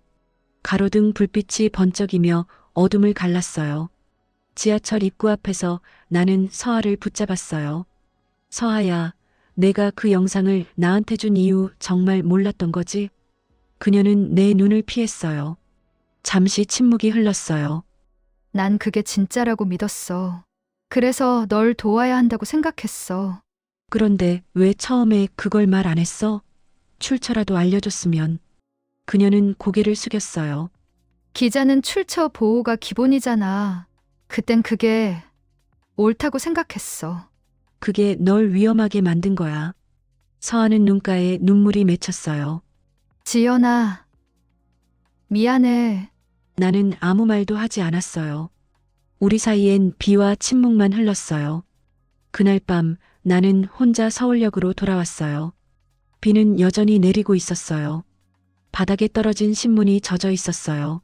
가로등 불빛이 번쩍이며 어둠을 갈랐어요. 지하철 입구 앞에서 나는 서아를 붙잡았어요. 서아야, 내가 그 영상을 나한테 준 이유 정말 몰랐던 거지? 그녀는 내 눈을 피했어요. 잠시 침묵이 흘렀어요. 난 그게 진짜라고 믿었어. 그래서 널 도와야 한다고 생각했어. 그런데 왜 처음에 그걸 말 안 했어? 출처라도 알려줬으면. 그녀는 고개를 숙였어요. 기자는 출처 보호가 기본이잖아. 그땐 그게 옳다고 생각했어. 그게 널 위험하게 만든 거야. 서하는 눈가에 눈물이 맺혔어요. 지연아, 미안해. 나는 아무 말도 하지 않았어요. 우리 사이엔 비와 침묵만 흘렀어요. 그날 밤 나는 혼자 서울역으로 돌아왔어요. 비는 여전히 내리고 있었어요. 바닥에 떨어진 신문이 젖어 있었어요.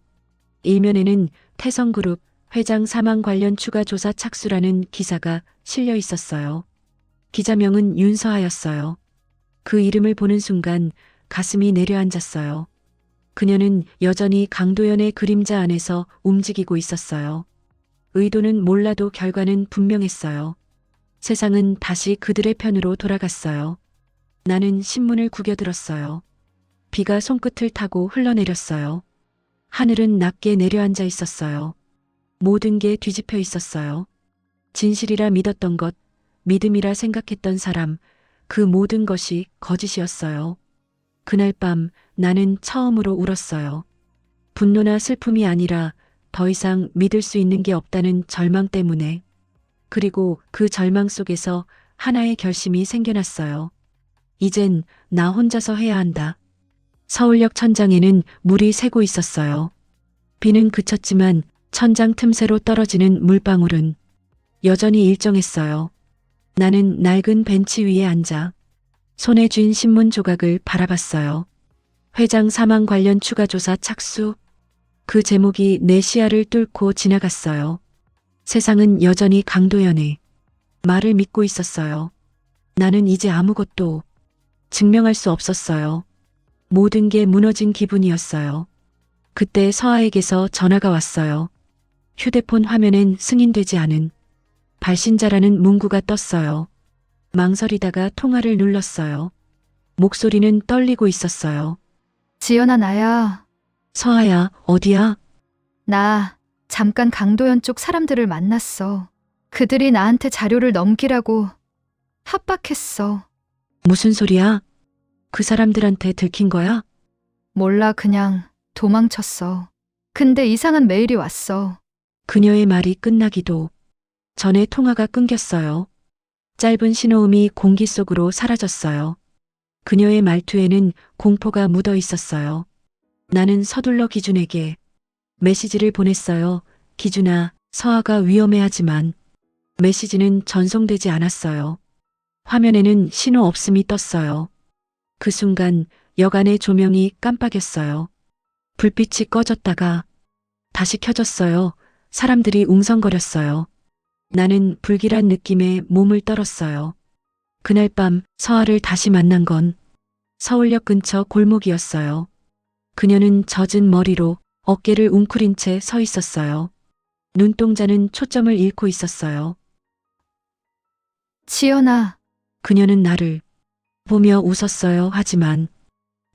일면에는 태성그룹 회장 사망 관련 추가 조사 착수라는 기사가 실려 있었어요. 기자명은 윤서하였어요. 그 이름을 보는 순간 가슴이 내려앉았어요. 그녀는 여전히 강도연의 그림자 안에서 움직이고 있었어요. 의도는 몰라도 결과는 분명했어요. 세상은 다시 그들의 편으로 돌아갔어요. 나는 신문을 구겨들었어요. 비가 손끝을 타고 흘러내렸어요. 하늘은 낮게 내려앉아 있었어요. 모든 게 뒤집혀 있었어요. 진실이라 믿었던 것, 믿음이라 생각했던 사람, 그 모든 것이 거짓이었어요. 그날 밤 나는 처음으로 울었어요. 분노나 슬픔이 아니라 더 이상 믿을 수 있는 게 없다는 절망 때문에. 그리고 그 절망 속에서 하나의 결심이 생겨났어요. 이젠 나 혼자서 해야 한다. 서울역 천장에는 물이 새고 있었어요. 비는 그쳤지만 천장 틈새로 떨어지는 물방울은 여전히 일정했어요. 나는 낡은 벤치 위에 앉아 손에 쥔 신문 조각을 바라봤어요. 회장 사망 관련 추가 조사 착수. 그 제목이 내 시야를 뚫고 지나갔어요. 세상은 여전히 강도연의 말을 믿고 있었어요. 나는 이제 아무것도 증명할 수 없었어요. 모든 게 무너진 기분이었어요. 그때 서아에게서 전화가 왔어요. 휴대폰 화면엔 승인되지 않은 발신자라는 문구가 떴어요. 망설이다가 통화를 눌렀어요. 목소리는 떨리고 있었어요. 지연아, 나야. 서아야, 어디야? 나 잠깐 강도연 쪽 사람들을 만났어. 그들이 나한테 자료를 넘기라고 협박했어. 무슨 소리야? 그 사람들한테 들킨 거야? 몰라, 그냥 도망쳤어. 근데 이상한 메일이 왔어. 그녀의 말이 끝나기도 전에 통화가 끊겼어요. 짧은 신호음이 공기 속으로 사라졌어요. 그녀의 말투에는 공포가 묻어 있었어요. 나는 서둘러 기준에게 메시지를 보냈어요. 기준아, 서아가 위험해하지만. 메시지는 전송되지 않았어요. 화면에는 신호 없음이 떴어요. 그 순간 역 안의 조명이 깜빡였어요. 불빛이 꺼졌다가 다시 켜졌어요. 사람들이 웅성거렸어요. 나는 불길한 느낌에 몸을 떨었어요. 그날 밤 서아를 다시 만난 건 서울역 근처 골목이었어요. 그녀는 젖은 머리로 어깨를 웅크린 채 서 있었어요. 눈동자는 초점을 잃고 있었어요. 지연아, 그녀는 나를 보며 웃었어요. 하지만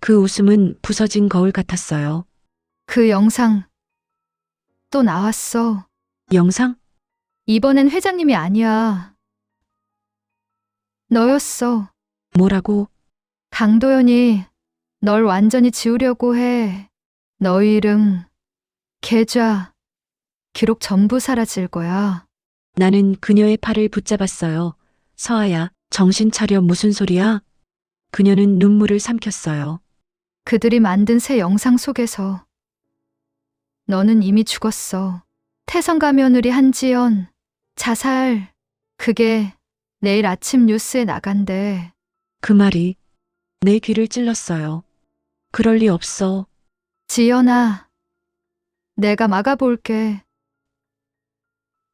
그 웃음은 부서진 거울 같았어요. 그 영상 또 나왔어. 영상? 이번엔 회장님이 아니야. 너였어. 뭐라고? 강도연이 널 완전히 지우려고 해. 너 이름, 계좌, 기록 전부 사라질 거야. 나는 그녀의 팔을 붙잡았어요. 서아야, 정신 차려. 무슨 소리야? 그녀는 눈물을 삼켰어요. 그들이 만든 새 영상 속에서 너는 이미 죽었어. 태성가 며느리 한지연, 자살. 그게 내일 아침 뉴스에 나간대. 그 말이 내 귀를 찔렀어요. 그럴 리 없어. 지연아, 내가 막아볼게.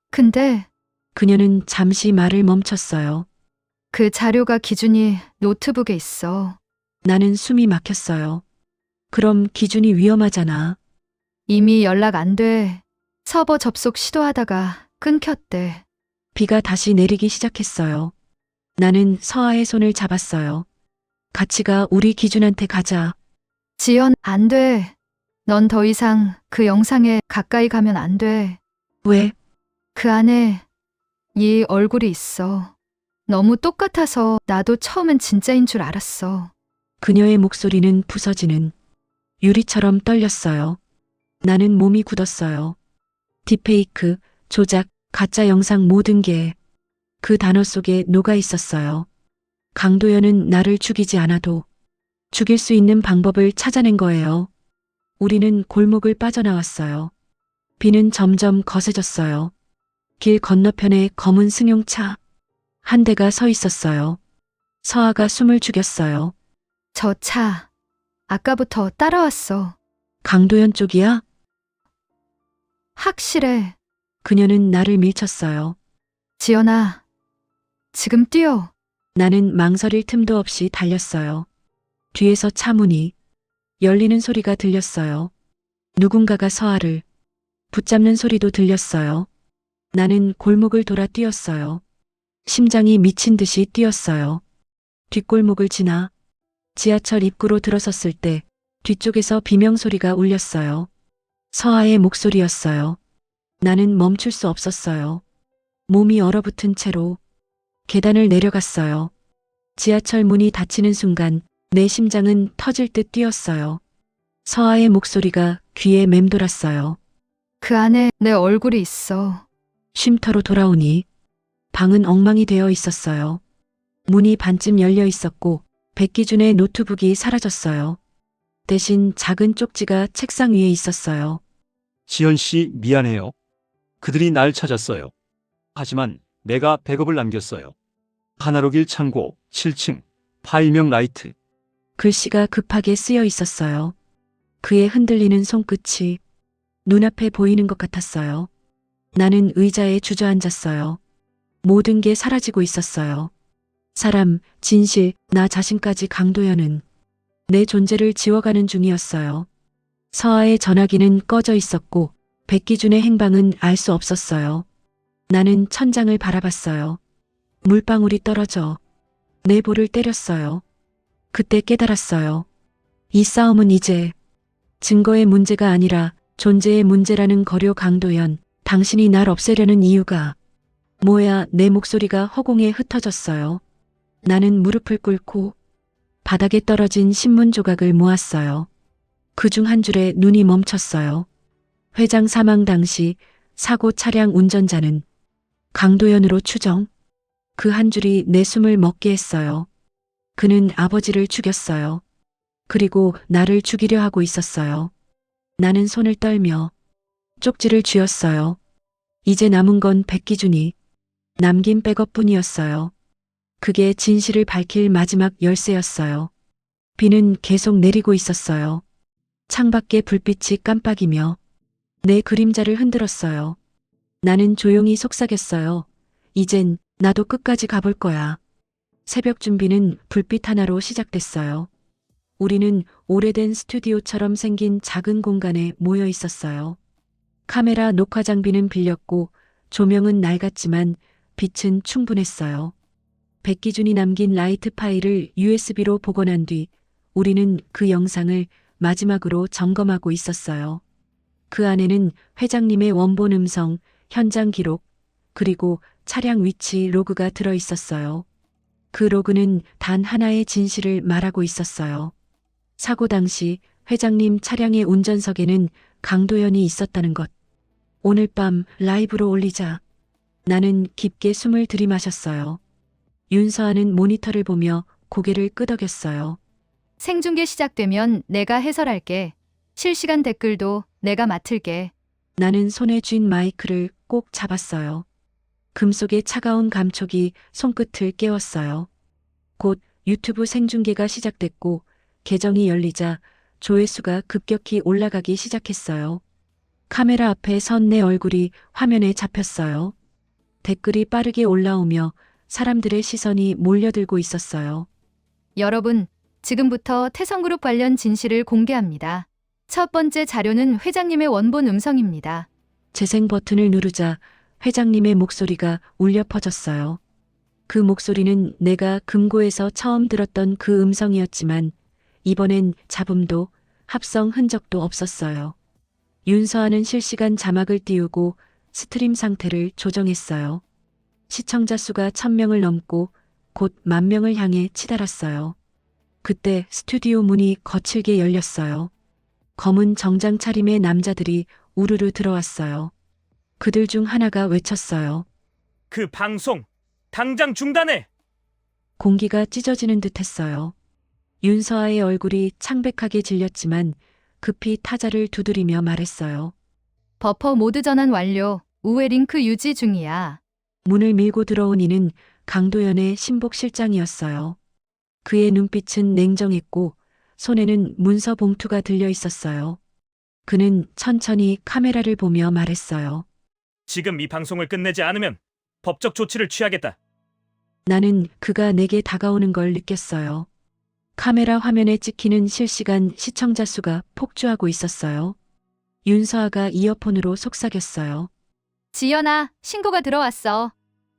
근데 그녀는 잠시 말을 멈췄어요. 그 자료가 기준이 노트북에 있어. 나는 숨이 막혔어요. 그럼 기준이 위험하잖아. 이미 연락 안 돼. 서버 접속 시도하다가 끊겼대. 비가 다시 내리기 시작했어요. 나는 서아의 손을 잡았어요. 같이 가. 우리 기준한테 가자. 지연, 안 돼. 넌 더 이상 그 영상에 가까이 가면 안 돼. 왜? 그 안에 네 얼굴이 있어. 너무 똑같아서 나도 처음엔 진짜인 줄 알았어. 그녀의 목소리는 부서지는 유리처럼 떨렸어요. 나는 몸이 굳었어요. 딥페이크, 조작, 가짜 영상 모든 게 그 단어 속에 녹아 있었어요. 강도연은 나를 죽이지 않아도 죽일 수 있는 방법을 찾아낸 거예요. 우리는 골목을 빠져나왔어요. 비는 점점 거세졌어요. 길 건너편에 검은 승용차 한 대가 서 있었어요. 서아가 숨을 죽였어요. 저 차. 아까부터 따라왔어. 강도연 쪽이야? 확실해. 그녀는 나를 밀쳤어요. 지연아. 지금 뛰어. 나는 망설일 틈도 없이 달렸어요. 뒤에서 차 문이 열리는 소리가 들렸어요. 누군가가 서아를 붙잡는 소리도 들렸어요. 나는 골목을 돌아 뛰었어요. 심장이 미친 듯이 뛰었어요. 뒷골목을 지나 지하철 입구로 들어섰을 때 뒤쪽에서 비명소리가 울렸어요. 서아의 목소리였어요. 나는 멈출 수 없었어요. 몸이 얼어붙은 채로 계단을 내려갔어요. 지하철 문이 닫히는 순간 내 심장은 터질 듯 뛰었어요. 서아의 목소리가 귀에 맴돌았어요. 그 안에 내 얼굴이 있어. 쉼터로 돌아오니 방은 엉망이 되어 있었어요. 문이 반쯤 열려 있었고 백기준의 노트북이 사라졌어요. 대신 작은 쪽지가 책상 위에 있었어요. 지연 씨 미안해요. 그들이 날 찾았어요. 하지만 내가 백업을 남겼어요. 하나로길 창고 7층 파일명 라이트. 글씨가 급하게 쓰여 있었어요. 그의 흔들리는 손끝이 눈앞에 보이는 것 같았어요. 나는 의자에 주저앉았어요. 모든 게 사라지고 있었어요. 사람, 진실, 나 자신까지. 강도연은 내 존재를 지워가는 중이었어요. 서아의 전화기는 꺼져 있었고 백기준의 행방은 알 수 없었어요. 나는 천장을 바라봤어요. 물방울이 떨어져 내 볼을 때렸어요. 그때 깨달았어요. 이 싸움은 이제 증거의 문제가 아니라 존재의 문제라는 거요. 강도연, 당신이 날 없애려는 이유가 뭐야? 내 목소리가 허공에 흩어졌어요. 나는 무릎을 꿇고 바닥에 떨어진 신문 조각을 모았어요. 그중 한 줄에 눈이 멈췄어요. 회장 사망 당시 사고 차량 운전자는 강도연으로 추정. 그 한 줄이 내 숨을 먹게 했어요. 그는 아버지를 죽였어요. 그리고 나를 죽이려 하고 있었어요. 나는 손을 떨며 쪽지를 쥐었어요. 이제 남은 건 백기준이 남긴 백업뿐이었어요. 그게 진실을 밝힐 마지막 열쇠였어요. 비는 계속 내리고 있었어요. 창밖에 불빛이 깜빡이며 내 그림자를 흔들었어요. 나는 조용히 속삭였어요. 이젠 나도 끝까지 가볼 거야. 새벽 준비는 불빛 하나로 시작됐어요. 우리는 오래된 스튜디오처럼 생긴 작은 공간에 모여 있었어요. 카메라 녹화 장비는 빌렸고 조명은 낡았지만 빛은 충분했어요. 백기준이 남긴 라이트 파일을 USB로 복원한 뒤 우리는 그 영상을 마지막으로 점검하고 있었어요. 그 안에는 회장님의 원본 음성, 현장 기록, 그리고 차량 위치 로그가 들어 있었어요. 그 로그는 단 하나의 진실을 말하고 있었어요. 사고 당시 회장님 차량의 운전석에는 강도연이 있었다는 것. 오늘 밤 라이브로 올리자. 나는 깊게 숨을 들이마셨어요. 윤서아는 모니터를 보며 고개를 끄덕였어요. 생중계 시작되면 내가 해설할게. 실시간 댓글도 내가 맡을게. 나는 손에 쥔 마이크를 꼭 잡았어요. 금속의 차가운 감촉이 손끝을 깨웠어요. 곧 유튜브 생중계가 시작됐고 계정이 열리자 조회수가 급격히 올라가기 시작했어요. 카메라 앞에 선 내 얼굴이 화면에 잡혔어요. 댓글이 빠르게 올라오며 사람들의 시선이 몰려들고 있었어요. 여러분, 지금부터 태성그룹 관련 진실을 공개합니다. 첫 번째 자료는 회장님의 원본 음성입니다. 재생 버튼을 누르자 회장님의 목소리가 울려 퍼졌어요. 그 목소리는 내가 금고에서 처음 들었던 그 음성이었지만 이번엔 잡음도 합성 흔적도 없었어요. 윤서아는 실시간 자막을 띄우고 스트림 상태를 조정했어요. 시청자 수가 1000명을 넘고 곧 10,000명을 향해 치달았어요. 그때 스튜디오 문이 거칠게 열렸어요. 검은 정장 차림의 남자들이 우르르 들어왔어요. 그들 중 하나가 외쳤어요. 그 방송 당장 중단해. 공기가 찢어지는 듯했어요. 윤서아의 얼굴이 창백하게 질렸지만 급히 타자를 두드리며 말했어요. 버퍼 모드 전환 완료. 우회 링크 유지 중이야. 문을 밀고 들어온 이는 강도연의 신복 실장이었어요. 그의 눈빛은 냉정했고 손에는 문서 봉투가 들려 있었어요. 그는 천천히 카메라를 보며 말했어요. 지금 이 방송을 끝내지 않으면 법적 조치를 취하겠다. 나는 그가 내게 다가오는 걸 느꼈어요. 카메라 화면에 찍히는 실시간 시청자 수가 폭주하고 있었어요. 윤서아가 이어폰으로 속삭였어요. 지연아, 신고가 들어왔어.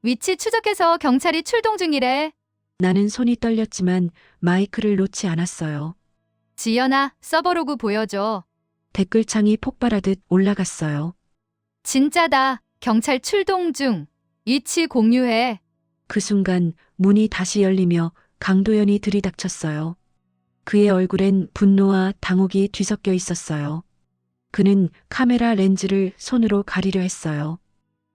위치 추적해서 경찰이 출동 중이래. 나는 손이 떨렸지만 마이크를 놓지 않았어요. 지연아, 서버로그 보여줘. 댓글창이 폭발하듯 올라갔어요. 진짜다. 경찰 출동 중. 위치 공유해. 그 순간 문이 다시 열리며 강도연이 들이닥쳤어요. 그의 얼굴엔 분노와 당혹이 뒤섞여 있었어요. 그는 카메라 렌즈를 손으로 가리려 했어요.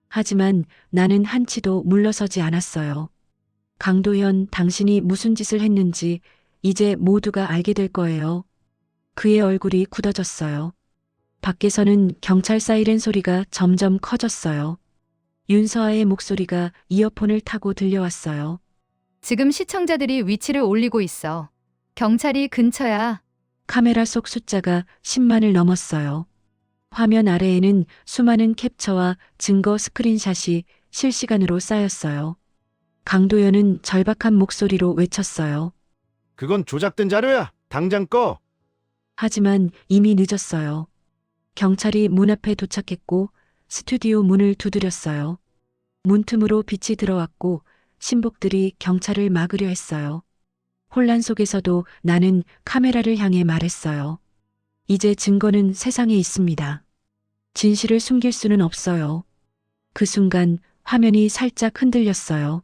하지만 나는 한치도 물러서지 않았어요. 강도연, 당신이 무슨 짓을 했는지 이제 모두가 알게 될 거예요. 그의 얼굴이 굳어졌어요. 밖에서는 경찰 사이렌 소리가 점점 커졌어요. 윤서아의 목소리가 이어폰을 타고 들려왔어요. 지금 시청자들이 위치를 올리고 있어. 경찰이 근처야. 카메라 속 숫자가 10만을 넘었어요. 화면 아래에는 수많은 캡처와 증거 스크린샷이 실시간으로 쌓였어요. 강도연은 절박한 목소리로 외쳤어요. 그건 조작된 자료야. 당장 꺼. 하지만 이미 늦었어요. 경찰이 문 앞에 도착했고 스튜디오 문을 두드렸어요. 문틈으로 빛이 들어왔고 신복들이 경찰을 막으려 했어요. 혼란 속에서도 나는 카메라를 향해 말했어요. 이제 증거는 세상에 있습니다. 진실을 숨길 수는 없어요. 그 순간 화면이 살짝 흔들렸어요.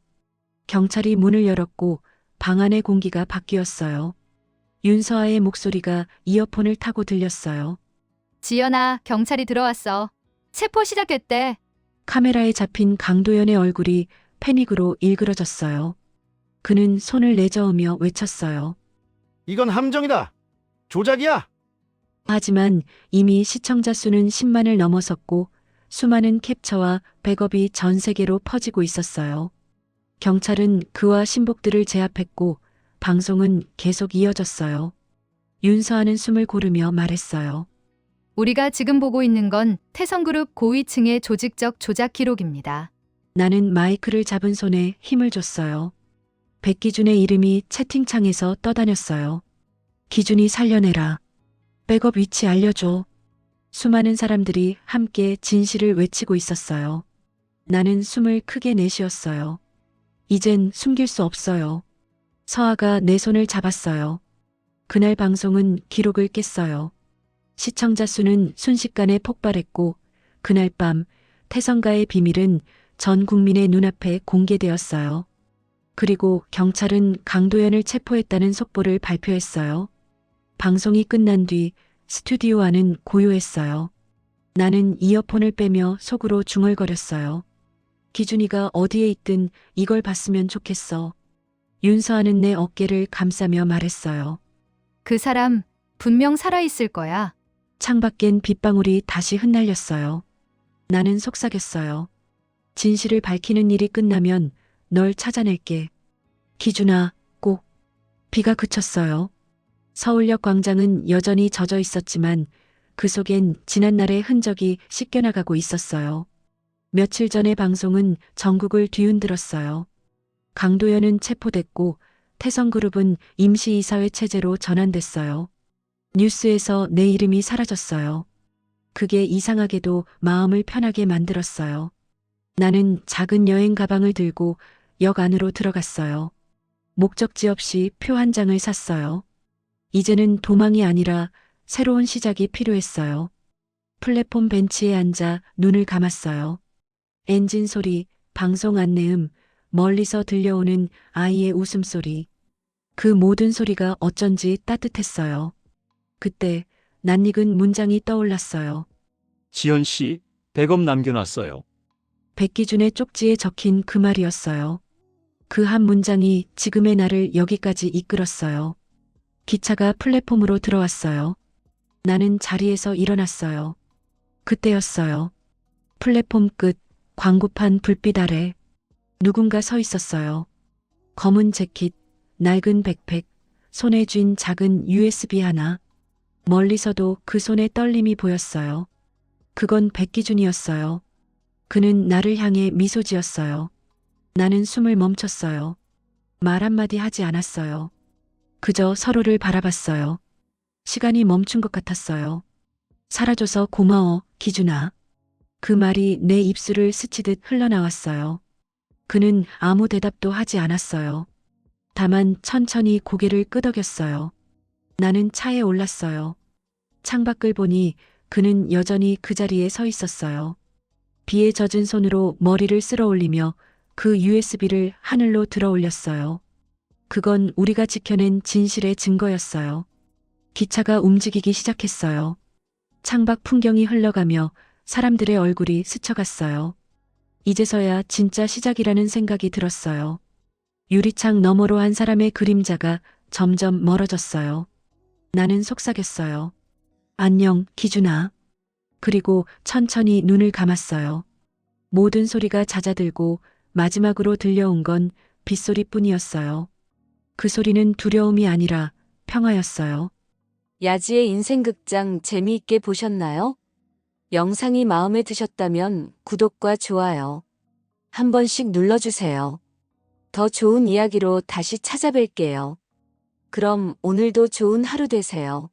경찰이 문을 열었고 방 안의 공기가 바뀌었어요. 윤서아의 목소리가 이어폰을 타고 들렸어요. 지연아, 경찰이 들어왔어. 체포 시작했대. 카메라에 잡힌 강도연의 얼굴이 패닉으로 일그러졌어요. 그는 손을 내저으며 외쳤어요. 이건 함정이다. 조작이야. 하지만 이미 시청자 수는 10만을 넘어섰고 수많은 캡처와 백업이 전 세계로 퍼지고 있었어요. 경찰은 그와 신복들을 제압했고 방송은 계속 이어졌어요. 윤서아는 숨을 고르며 말했어요. 우리가 지금 보고 있는 건 태성그룹 고위층의 조직적 조작 기록입니다. 나는 마이크를 잡은 손에 힘을 줬어요. 백기준의 이름이 채팅창에서 떠다녔어요. 기준이 살려내라. 백업 위치 알려줘. 수많은 사람들이 함께 진실을 외치고 있었어요. 나는 숨을 크게 내쉬었어요. 이젠 숨길 수 없어요. 서아가 내 손을 잡았어요. 그날 방송은 기록을 깼어요. 시청자 수는 순식간에 폭발했고 그날 밤 태성가의 비밀은 전 국민의 눈앞에 공개되었어요. 그리고 경찰은 강도연을 체포했다는 속보를 발표했어요. 방송이 끝난 뒤 스튜디오 안은 고요했어요. 나는 이어폰을 빼며 속으로 중얼거렸어요. 기준이가 어디에 있든 이걸 봤으면 좋겠어. 윤서아는 내 어깨를 감싸며 말했어요. 그 사람 분명 살아있을 거야. 창밖엔 빗방울이 다시 흩날렸어요. 나는 속삭였어요. 진실을 밝히는 일이 끝나면 널 찾아낼게. 기준아, 꼭. 비가 그쳤어요. 서울역 광장은 여전히 젖어 있었지만 그 속엔 지난날의 흔적이 씻겨나가고 있었어요. 며칠 전의 방송은 전국을 뒤흔들었어요. 강도연은 체포됐고 태성그룹은 임시이사회 체제로 전환됐어요. 뉴스에서 내 이름이 사라졌어요. 그게 이상하게도 마음을 편하게 만들었어요. 나는 작은 여행 가방을 들고 역 안으로 들어갔어요. 목적지 없이 표 한 장을 샀어요. 이제는 도망이 아니라 새로운 시작이 필요했어요. 플랫폼 벤치에 앉아 눈을 감았어요. 엔진 소리, 방송 안내음, 멀리서 들려오는 아이의 웃음소리. 그 모든 소리가 어쩐지 따뜻했어요. 그때 낯익은 문장이 떠올랐어요. 지연 씨, 100억 남겨놨어요. 백기준의 쪽지에 적힌 그 말이었어요. 그 한 문장이 지금의 나를 여기까지 이끌었어요. 기차가 플랫폼으로 들어왔어요. 나는 자리에서 일어났어요. 그때였어요. 플랫폼 끝, 광고판 불빛 아래 누군가 서 있었어요. 검은 재킷, 낡은 백팩, 손에 쥔 작은 USB 하나. 멀리서도 그 손의 떨림이 보였어요. 그건 백기준이었어요. 그는 나를 향해 미소 지었어요. 나는 숨을 멈췄어요. 말 한마디 하지 않았어요. 그저 서로를 바라봤어요. 시간이 멈춘 것 같았어요. 살아줘서 고마워, 기준아. 그 말이 내 입술을 스치듯 흘러나왔어요. 그는 아무 대답도 하지 않았어요. 다만 천천히 고개를 끄덕였어요. 나는 차에 올랐어요. 창밖을 보니 그는 여전히 그 자리에 서 있었어요. 비에 젖은 손으로 머리를 쓸어 올리며 그 USB를 하늘로 들어 올렸어요. 그건 우리가 지켜낸 진실의 증거였어요. 기차가 움직이기 시작했어요. 창밖 풍경이 흘러가며 사람들의 얼굴이 스쳐갔어요. 이제서야 진짜 시작이라는 생각이 들었어요. 유리창 너머로 한 사람의 그림자가 점점 멀어졌어요. 나는 속삭였어요. 안녕, 기준아. 그리고 천천히 눈을 감았어요. 모든 소리가 잦아들고 마지막으로 들려온 건 빗소리뿐이었어요. 그 소리는 두려움이 아니라 평화였어요. 야지의 인생극장 재미있게 보셨나요? 영상이 마음에 드셨다면 구독과 좋아요 한 번씩 눌러주세요. 더 좋은 이야기로 다시 찾아뵐게요. 그럼 오늘도 좋은 하루 되세요.